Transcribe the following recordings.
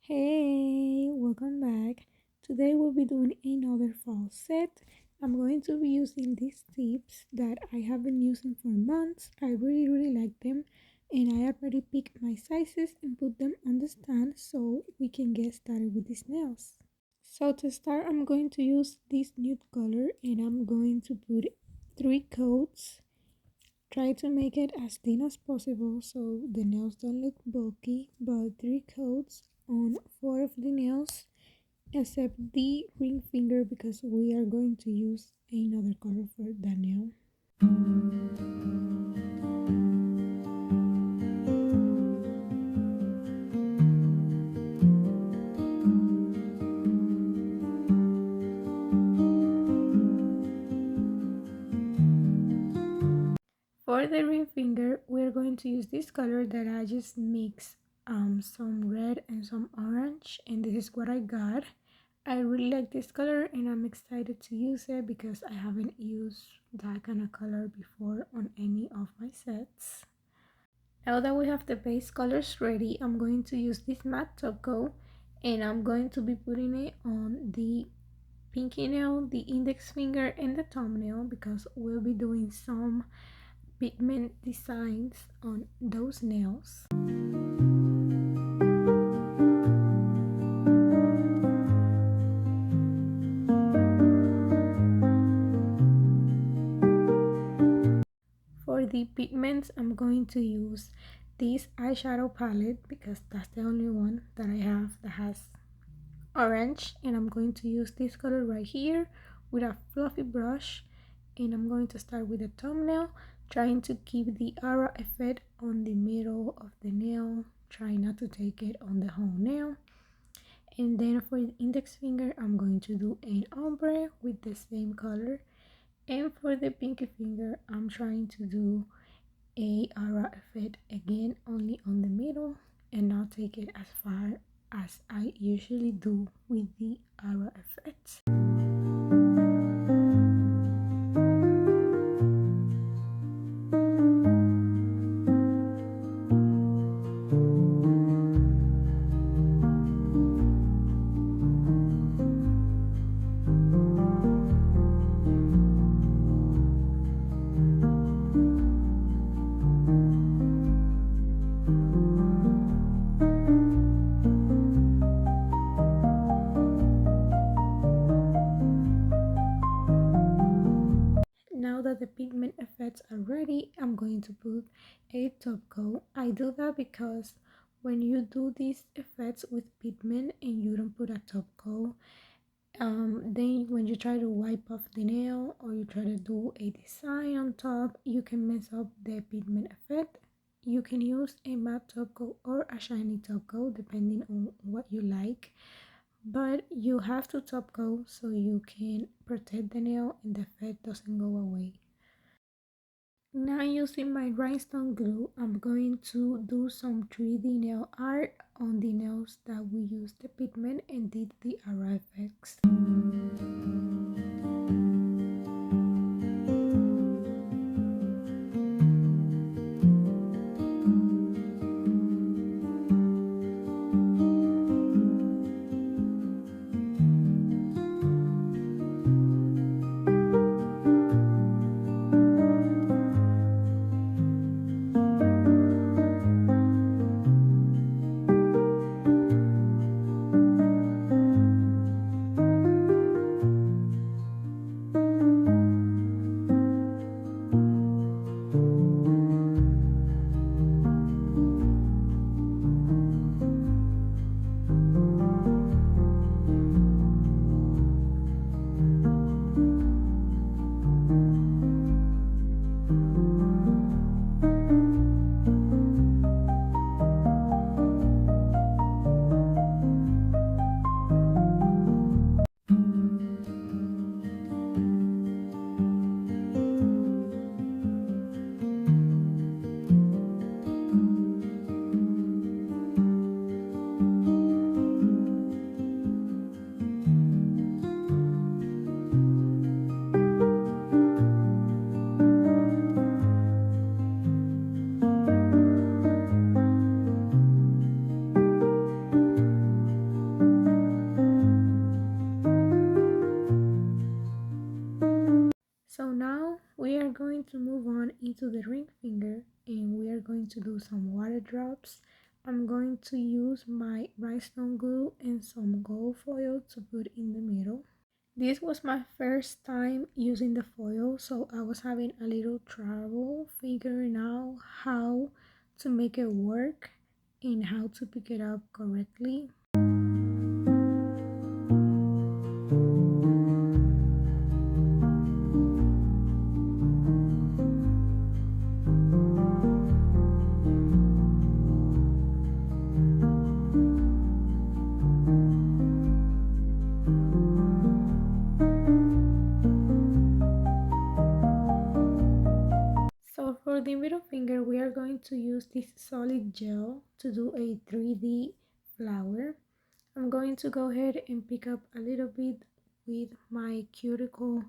Hey, welcome back. Today we'll be doing another fall set. I'm going to be using these tips that I have been using for months. I really like them and I already picked my sizes and put them on the stand so we can get started with these nails. So to start, I'm going to use this nude color and I'm going to put 3 coats. Try to make it as thin as possible so the nails don't look bulky, but 3 coats on 4 of the nails except the ring finger because we are going to use another color for that nail. For the ring finger, we're going to use this color that I just mixed some red and some orange, and this is what I got. I really like this color and I'm excited to use it because I haven't used that kind of color before on any of my sets. Now that we have the base colors ready, I'm going to use this matte top coat and I'm going to be putting it on the pinky nail, the index finger, and the thumbnail because we'll be doing some pigment designs on those nails. For the pigments, I'm going to use this eyeshadow palette because that's the only one that I have that has orange, and I'm going to use this color right here with a fluffy brush, and I'm going to start with the thumbnail, trying to keep the aura effect on the middle of the nail, trying not to take it on the whole nail. And then for the index finger, I'm going to do an ombre with the same color, and for the pinky finger, I'm trying to do a aura effect again only on the middle and not take it as far as I usually do with the aura effects. Now that the pigment effects are ready, I'm going to put a top coat. I do that because when you do these effects with pigment and you don't put a top coat, then when you try to wipe off the nail or you try to do a design on top, you can mess up the pigment effect. You can use a matte top coat or a shiny top coat depending on what you like, but you have to top coat so you can protect the nail and the effect doesn't go away. Now using my rhinestone glue, I'm going to do some 3D nail art on the nails that we used the pigment and did the aura effects. So now we are going to move on into the ring finger and we are going to do some water drops. I'm going to use my rhinestone glue and some gold foil to put in the middle. This was my first time using the foil, so I was having a little trouble figuring out how to make it work and how to pick it up correctly. So for the middle finger, we are going to use this solid gel to do a 3D flower. I'm going to go ahead and pick up a little bit with my cuticle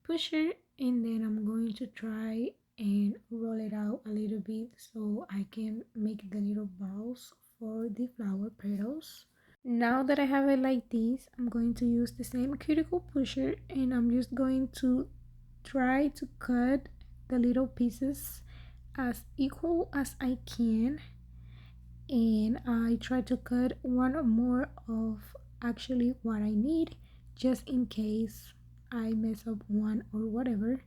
pusher, and then I'm going to try and roll it out a little bit so I can make the little balls for the flower petals. Now that I have it like this, I'm going to use the same cuticle pusher and I'm just going to try to cut the little pieces as equal as I can, and I try to cut one or more of actually what I need just in case I mess up one or whatever.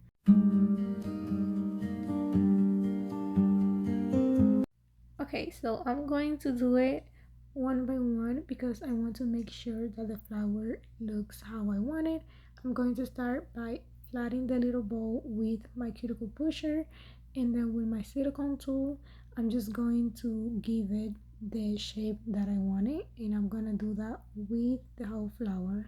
Okay, so I'm going to do it one by one because I want to make sure that the flower looks how I want it. I'm going to start by flattening the little bowl with my cuticle pusher, and then with my silicone tool I'm just going to give it the shape that I want it, and I'm gonna do that with the whole flower.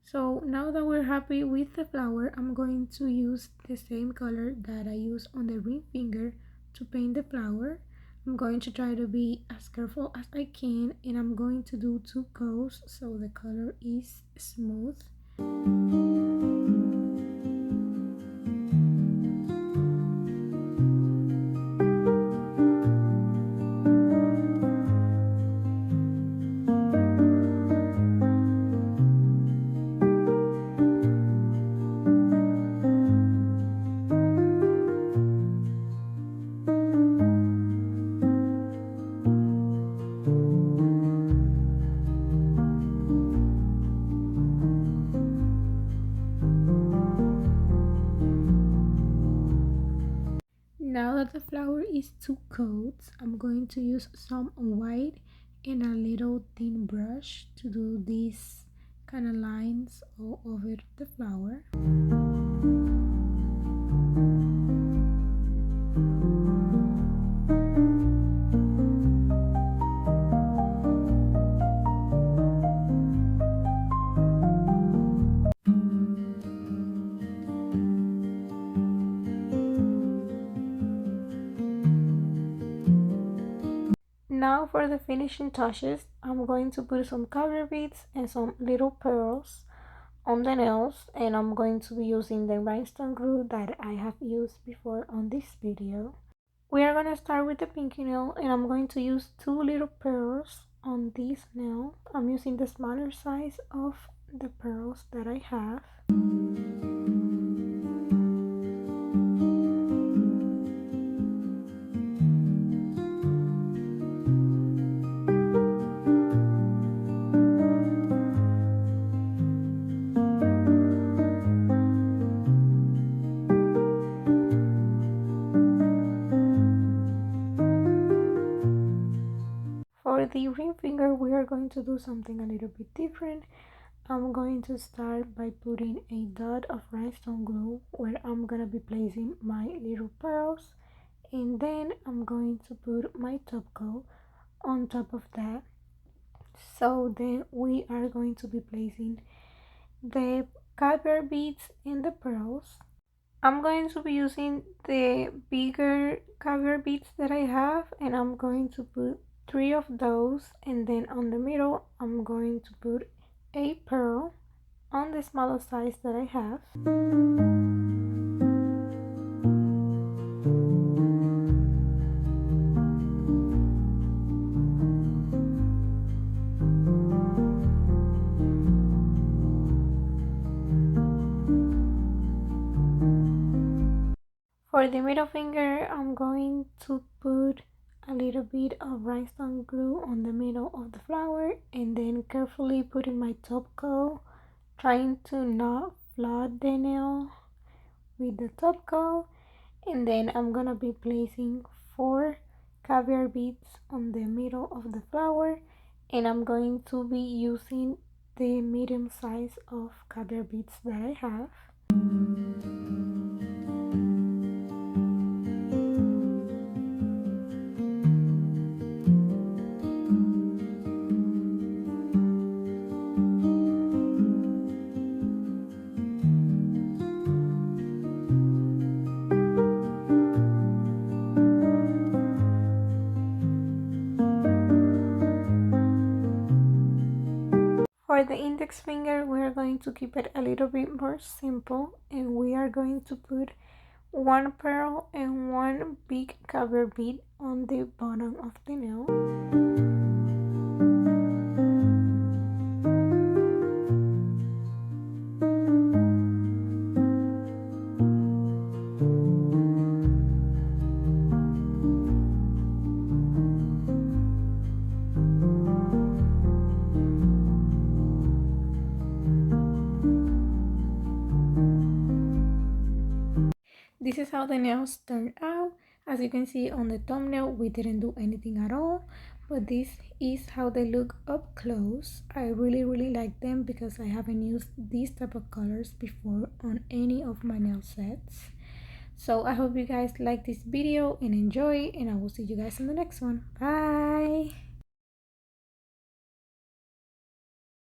So now that we're happy with the flower, I'm going to use the same color that I use on the ring finger to paint the flower. I'm going to try to be as careful as I can, and I'm going to do two coats so the color is smooth. Now that the flower is two coats, I'm going to use some white and a little thin brush to do these kind of lines all over the flower. Now for the finishing touches, I'm going to put some cover beads and some little pearls on the nails, and I'm going to be using the rhinestone glue that I have used before on this video. We are going to start with the pinky nail, and I'm going to use two little pearls on this nail. I'm using the smaller size of the pearls that I have. the ring finger, we are going to do something a little bit different. I'm going to start by putting a dot of rhinestone glue where I'm gonna be placing my little pearls, and then I'm going to put my top coat on top of that. So then we are going to be placing the caviar beads and the pearls. I'm going to be using the bigger caviar beads that I have, and I'm going to put 3 of those, and then on the middle I'm going to put a pearl on the smaller size that I have. For the middle finger, I'm going to put a little bit of rhinestone glue on the middle of the flower, and then carefully putting my top coat, trying to not flood the nail with the top coat. And then I'm gonna be placing 4 caviar beads on the middle of the flower, and I'm going to be using the medium size of caviar beads that I have. For the index finger, we are going to keep it a little bit more simple, and we are going to put 1 pearl and 1 big caviar bead on the bottom of the nail. This is how the nails turned out. As you can see on the thumbnail, we didn't do anything at all, but this is how they look up close. I really like them because I haven't used these type of colors before on any of my nail sets. So I hope you guys like this video and enjoy, and I will see you guys in the next one. Bye.